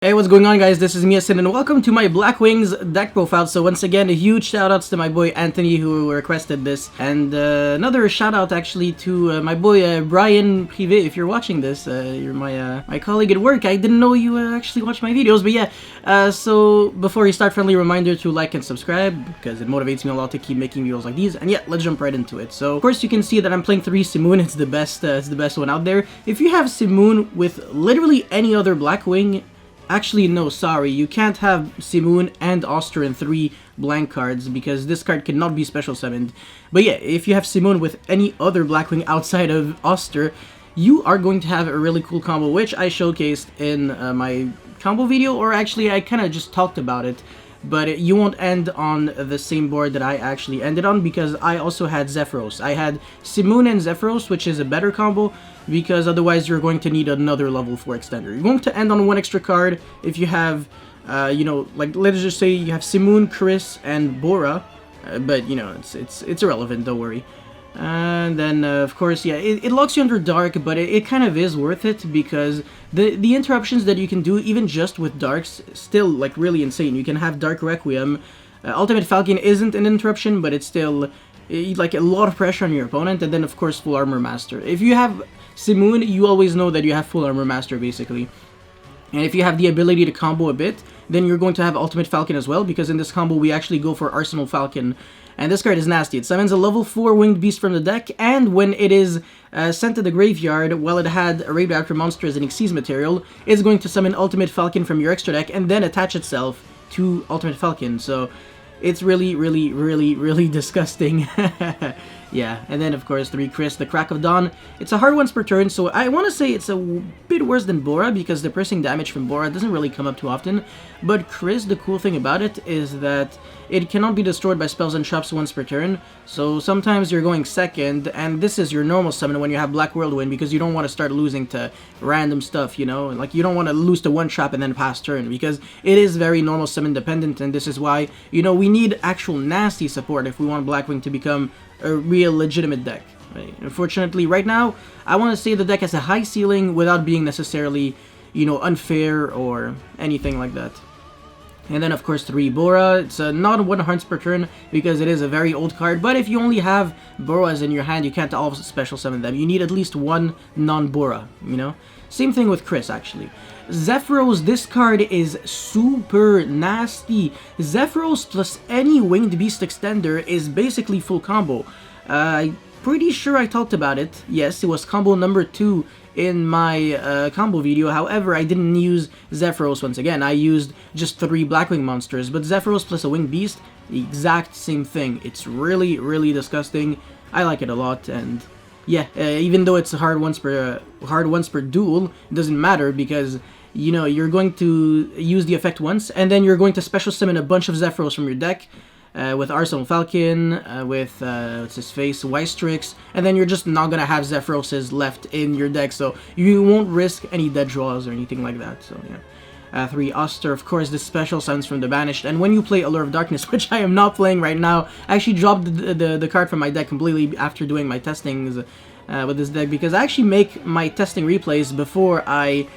Hey, what's going on, guys? This is Miasin and welcome to my Blackwing's deck profile. So once again, a huge shoutouts to my boy Anthony who requested this, and another shoutout actually to my boy Brian Privé. If you're watching this, you're my colleague at work. I didn't know you actually watch my videos, but yeah. So before you start, friendly reminder to like and subscribe because it motivates me a lot to keep making videos like these. And yeah, let's jump right into it. So of course you can see that I'm playing 3 Simoon. It's the best one out there. If you have Simoon with literally any other Blackwing. Actually, no, sorry, you can't have Simoon and Oster in 3 blank cards because this card cannot be special summoned. But yeah, if you have Simoon with any other Blackwing outside of Oster, you are going to have a really cool combo, which I showcased in my combo video, or actually I kind of just talked about it. But you won't end on the same board that I actually ended on because I also had Zephyrus. I had Simoon and Zephyrus, which is a better combo because otherwise you're going to need another level 4 extender. You're going to end on 1 extra card if you have, you know, like let's just say you have Simoon, Chris, and Bora, but you know, it's irrelevant, don't worry. And then, of course, yeah, it locks you under Dark, but it kind of is worth it because the interruptions that you can do, even just with Darks, still, like, really insane. You can have Dark Requiem. Ultimate Falcon isn't an interruption, but it's still, like, a lot of pressure on your opponent. And then, of course, Full Armor Master. If you have Simoon, you always know that you have Full Armor Master, basically. And if you have the ability to combo a bit, then you're going to have Ultimate Falcon as well, because in this combo we actually go for Arsenal Falcon. And this card is nasty. It summons a level 4 winged beast from the deck, and when it is sent to the graveyard, while it had a Radioactive monster as an Xyz material, it's going to summon Ultimate Falcon from your extra deck and then attach itself to Ultimate Falcon. So it's really disgusting. Yeah, and then of course 3 Chris, the Crack of Dawn. It's a hard once per turn, so I want to say it's a bit worse than Bora because the piercing damage from Bora doesn't really come up too often. But Chris, the cool thing about it is that it cannot be destroyed by spells and traps once per turn, so sometimes you're going second, and this is your normal summon when you have Black Whirlwind because you don't want to start losing to random stuff, you know? Like, you don't want to lose to one trap and then pass turn because it is very normal summon dependent, and this is why, you know, we need actual nasty support if we want Blackwing to become a real legitimate deck. Right? Unfortunately, right now, I want to say the deck has a high ceiling without being necessarily, you know, unfair or anything like that. And then, of course, 3 Bora. It's not 1 hearts per turn because it is a very old card, but if you only have Boras in your hand, you can't always special summon them. You need at least 1 non-Bora, you know? Same thing with Chris, actually. Zephyrus, this card is super nasty. Zephyrus plus any Winged Beast extender is basically full combo. I'm pretty sure I talked about it. Yes, it was combo number 2 in my combo video. However, I didn't use Zephyrus once again. I used just 3 Blackwing monsters, but Zephyrus plus a Winged Beast, the exact same thing. It's really disgusting. I like it a lot, and yeah, even though it's a hard once per duel, it doesn't matter because, you know, you're going to use the effect once, and then you're going to special summon a bunch of Zephyrus from your deck, with Arsenal Falcon, with, what's his face, Weistrix, and then you're just not gonna have Zephyrus left in your deck, so you won't risk any dead draws or anything like that, so yeah. 3 Oster, of course, this special summons from the Banished, and when you play Allure of Darkness, which I am not playing right now, I actually dropped the card from my deck completely after doing my testings with this deck, because I actually make my testing replays before I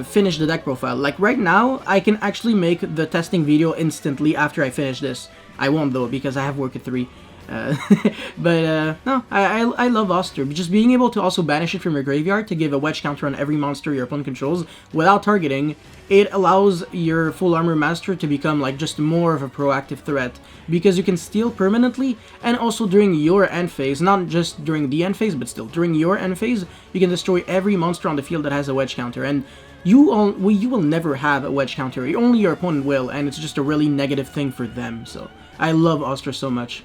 finish the deck profile. Like right now, I can actually make the testing video instantly after I finish this. I won't though, because I have work at 3. But no, I love Oster. Just being able to also banish it from your graveyard to give a wedge counter on every monster your opponent controls without targeting, it allows your Full Armor Master to become like just more of a proactive threat because you can steal permanently, and also during your end phase, not just during the end phase, but still during your end phase, you can destroy every monster on the field that has a wedge counter, and you will never have a wedge counter. Only your opponent will, and it's just a really negative thing for them. So I love Oster so much.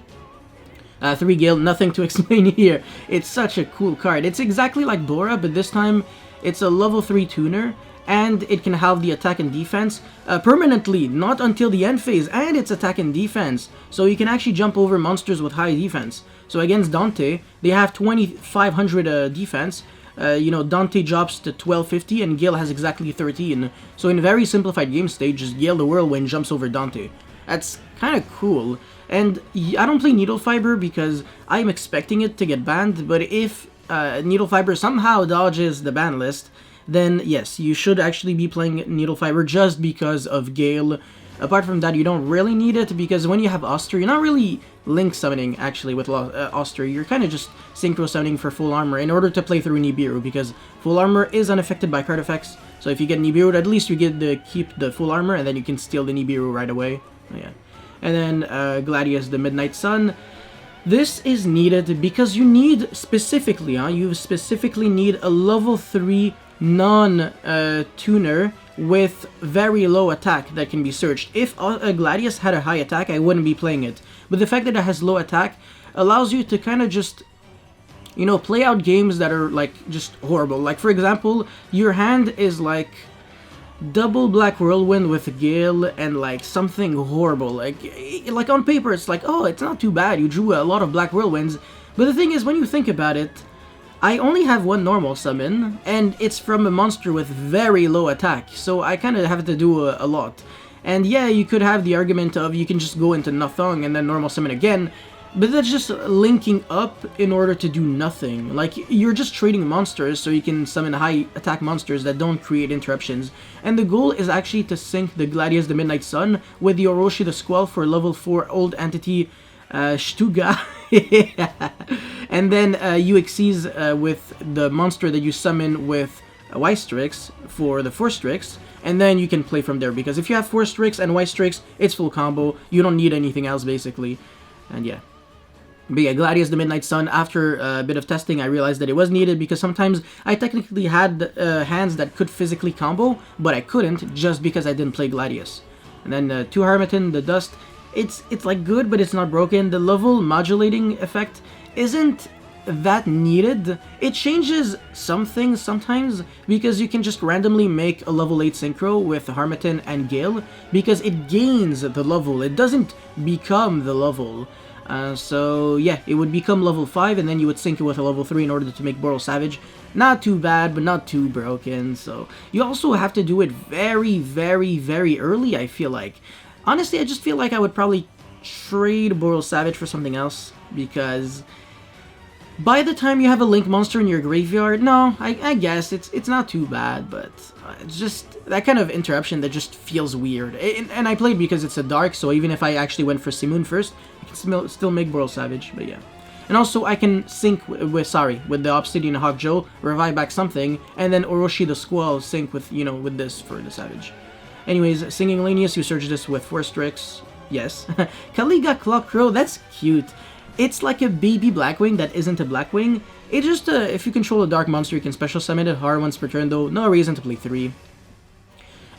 3 Gale, nothing to explain here. It's such a cool card. It's exactly like Bora, but this time it's a level 3 tuner, and it can have the attack and defense permanently, not until the end phase, and it's attack and defense. So you can actually jump over monsters with high defense. So against Dante, they have 2500 defense. You know, Dante drops to 1250 and Gale has exactly 13. So in a very simplified game state, just Gale the Whirlwind jumps over Dante. That's kind of cool. And I don't play Needle Fiber because I'm expecting it to get banned, but if Needle Fiber somehow dodges the ban list, then yes, you should actually be playing Needle Fiber just because of Gale. Apart from that, you don't really need it, because when you have Oster, you're not really Link summoning, actually, with Oster. You're kind of just Synchro summoning for full armor in order to play through Nibiru, because full armor is unaffected by card effects. So if you get Nibiru, at least you get to keep the full armor, and then you can steal the Nibiru right away. Oh, yeah. And then Gladius, the Midnight Sun. This is needed because you need specifically, you specifically need a level 3 non-tuner with very low attack that can be searched. If Gladius had a high attack, I wouldn't be playing it. But the fact that it has low attack allows you to kind of just, you know, play out games that are, like, just horrible. Like, for example, your hand is, like, double Black Whirlwind with Gale and, like, something horrible. Like on paper, it's like, oh, it's not too bad. You drew a lot of Black Whirlwinds. But the thing is, when you think about it, I only have one normal summon, and it's from a monster with very low attack, so I kind of have to do a lot. And yeah, you could have the argument of you can just go into Nothong and then normal summon again, but that's just linking up in order to do nothing. Like, you're just trading monsters so you can summon high attack monsters that don't create interruptions. And the goal is actually to sync the Gladius the Midnight Sun with the Orochi the Squall for level 4 old entity Stuga. And then you exceed with the monster that you summon with Y-Strix for the 4 Strix, and then you can play from there, because if you have 4 Strix and Y-Strix, it's full combo. You don't need anything else, basically. And yeah. But yeah, Gladius the Midnight Sun, after a bit of testing, I realized that it was needed, because sometimes I technically had hands that could physically combo, but I couldn't, just because I didn't play Gladius. And then 2 Harmattan, the Dust, it's like good, but it's not broken. The level modulating effect isn't that needed. It changes some things sometimes, because you can just randomly make a level 8 synchro with Harmattan and Gale, because it gains the level, it doesn't become the level. So yeah, it would become level 5, and then you would sync it with a level 3 in order to make Boral Savage. Not too bad, but not too broken. So you also have to do it very, very, very early, I feel like. Honestly, I just feel like I would probably trade Boral Savage for something else, because by the time you have a Link monster in your graveyard, no, I guess it's not too bad, but it's just that kind of interruption that just feels weird. And I played because it's a dark, so even if I actually went for Simoon first, I can still make Boral Savage, but yeah. And also, I can sync with the Obsidian Hawk Joe, revive back something, and then Orochi the Squall sync with, you know, with this for the Savage. Anyways, Singing Lanius, you search this with 4 Strix. Yes. Kaliga Clock Crow, that's cute. It's like a baby Blackwing that isn't a Blackwing. It just, if you control a dark monster, you can special summon it hard once per turn, though. No reason to play 3.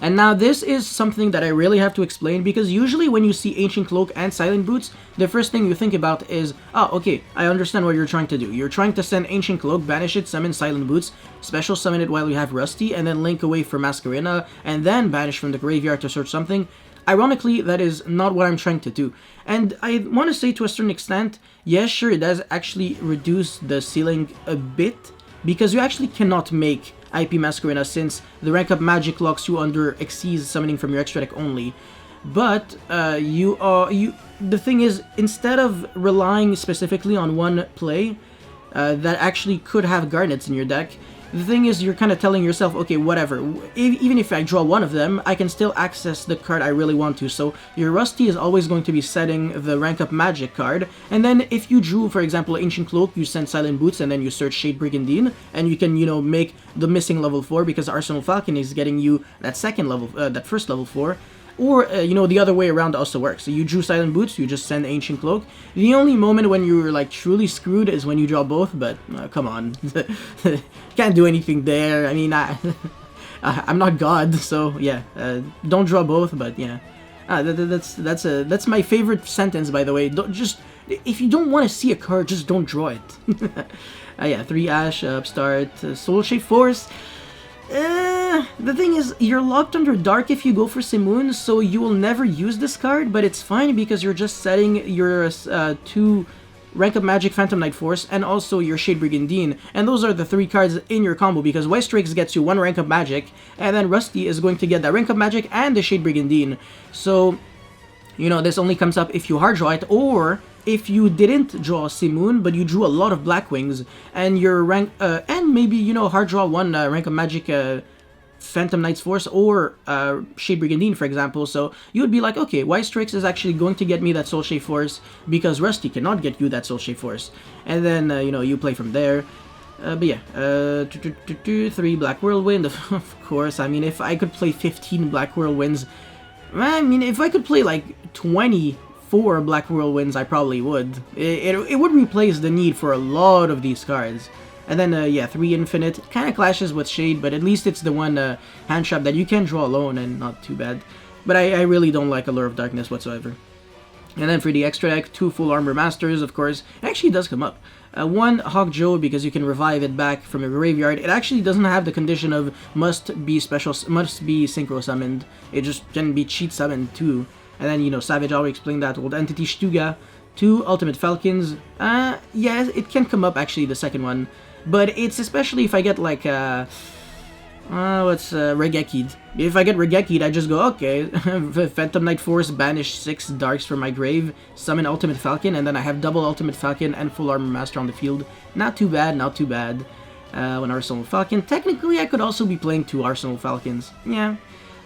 And now this is something that I really have to explain, because usually when you see Ancient Cloak and Silent Boots, the first thing you think about is, oh, okay, I understand what you're trying to do. You're trying to send Ancient Cloak, banish it, summon Silent Boots, special summon it while you have Rusty, and then link away for Masquerena, and then banish from the graveyard to search something. Ironically, that is not what I'm trying to do. And I want to say, to a certain extent, yes, sure, it does actually reduce the ceiling a bit, because you actually cannot make IP Masquerena, since the rank up magic locks you under Xyz summoning from your extra deck only. But the thing is, instead of relying specifically on one play that actually could have Garnets in your deck, the thing is, you're kind of telling yourself, okay, whatever, even if I draw one of them, I can still access the card I really want to. So your Rusty is always going to be setting the rank up magic card, and then if you drew, for example, Ancient Cloak, you send Silent Boots, and then you search Shade Brigandine, and you can, you know, make the missing level 4, because Arsenal Falcon is getting you that second level, that first level 4. Or, you know, the other way around also works. So you drew Silent Boots, you just send Ancient Cloak. The only moment when you're, like, truly screwed is when you draw both, but come on. Can't do anything there. I mean, I'm not God, so yeah. Don't draw both, but yeah. That's my favorite sentence, by the way. If you don't want to see a card, just don't draw it. Yeah, 3 Ash, Upstart, Soul Shape Force. The thing is, you're locked under Dark if you go for Simoon, so you will never use this card, but it's fine because you're just setting your 2 Rank Up Magic Phantom Knight Force and also your Shade Brigandine, and those are the 3 cards in your combo, because White Strix gets you 1 Rank Up Magic, and then Rusty is going to get that Rank Up Magic and the Shade Brigandine. So, you know, this only comes up if you hard draw it, or if you didn't draw Simoon, but you drew a lot of Blackwings, and your rank, and maybe, you know, hard draw 1 rank of magic Phantom Knight's Force or Shade Brigandine, for example, so you would be like, okay, Strix is actually going to get me that Soul Shade Force because Rusty cannot get you that Soul Shade Force. And then, you know, you play from there. But yeah, 3 Black Whirlwind, of course. I mean, if I could play 15 Black Whirlwinds, I mean, if I could play like 24 Black Whirlwinds, I probably would. It would replace the need for a lot of these cards. And then, yeah, 3 Infinite. It kind of clashes with Shade, but at least it's the one hand trap that you can draw alone and not too bad. But I really don't like Allure of Darkness whatsoever. And then for the extra deck, 2 Full Armor Masters, of course. It actually does come up. 1 Hawk Joe, because you can revive it back from your graveyard. It actually doesn't have the condition of must be synchro summoned. It just can be cheat summoned too. And then, you know, Savage already explained that. Old Entity Stuga. 2 Ultimate Falcons. Yeah, it can come up actually, the second one. But it's especially if I get like, Regeki'd. If I get Regeki'd, I just go, okay, Phantom Knight Force, banish 6 Darks from my grave, summon Ultimate Falcon, and then I have double Ultimate Falcon and Full Armor Master on the field. Not too bad, not too bad. 1 Arsenal Falcon. Technically, I could also be playing 2 Arsenal Falcons. Yeah.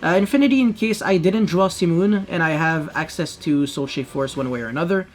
Infinity in case I didn't draw Simoon, and I have access to Soul Shade Force one way or another.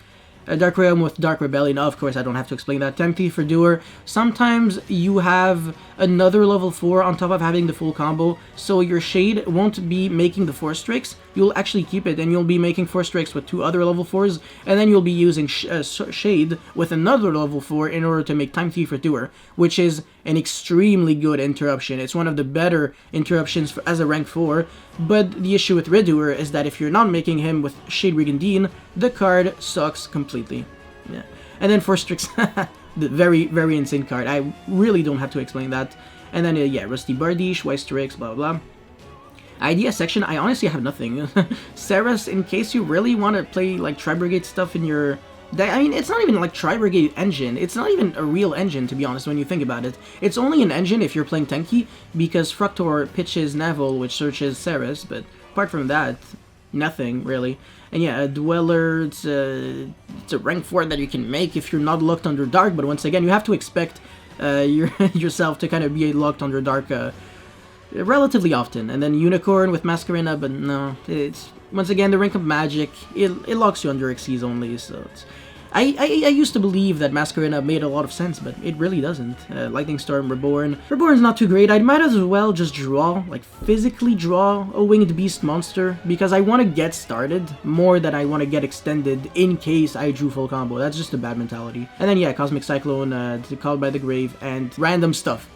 Dark Realm with Dark Rebellion, of course, I don't have to explain that. Tempty for Doer. Sometimes you have another level 4 on top of having the full combo, so your Shade won't be making the 4 Strix. You'll actually keep it, and you'll be making 4 Strix with 2 other level 4s, and then you'll be using Shade with another level 4 in order to make Time Thief for Doer, which is an extremely good interruption. It's one of the better interruptions as a rank 4, but the issue with Redoer is that if you're not making him with Shade Brigandine, the card sucks completely. Yeah. And then for Strix, the very, very insane card. I really don't have to explain that. And then, yeah, Rusty Bardiche, White Strix, blah, blah, blah. Idea section, I honestly have nothing. Ceres, in case you really want to play, like, Tri-Brigade stuff in your deck. I mean, it's not even, like, Tri-Brigade engine. It's not even a real engine, to be honest, when you think about it. It's only an engine if you're playing Tenki, because Fructor pitches Navel, which searches Ceres, but apart from that, nothing, really. And yeah, a Dweller, it's a rank 4 that you can make if you're not locked under Dark, but once again, you have to expect yourself to kind of be locked under Dark relatively often. And then Unicorn with Masquerena, but no, it's, once again, the rank of Magic, it locks you under Xyz only, so it's... I used to believe that Masquerena made a lot of sense, but it really doesn't. Lightning Storm, Reborn. Reborn's not too great. I might as well just draw, like physically draw a Winged Beast monster, because I want to get started more than I want to get extended in case I drew full combo. That's just a bad mentality. And then yeah, Cosmic Cyclone, Called by the Grave, and random stuff.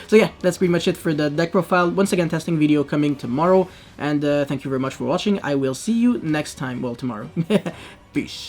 So yeah, that's pretty much it for the deck profile. Once again, testing video coming tomorrow, and thank you very much for watching. I will see you next time, well, tomorrow. Peace.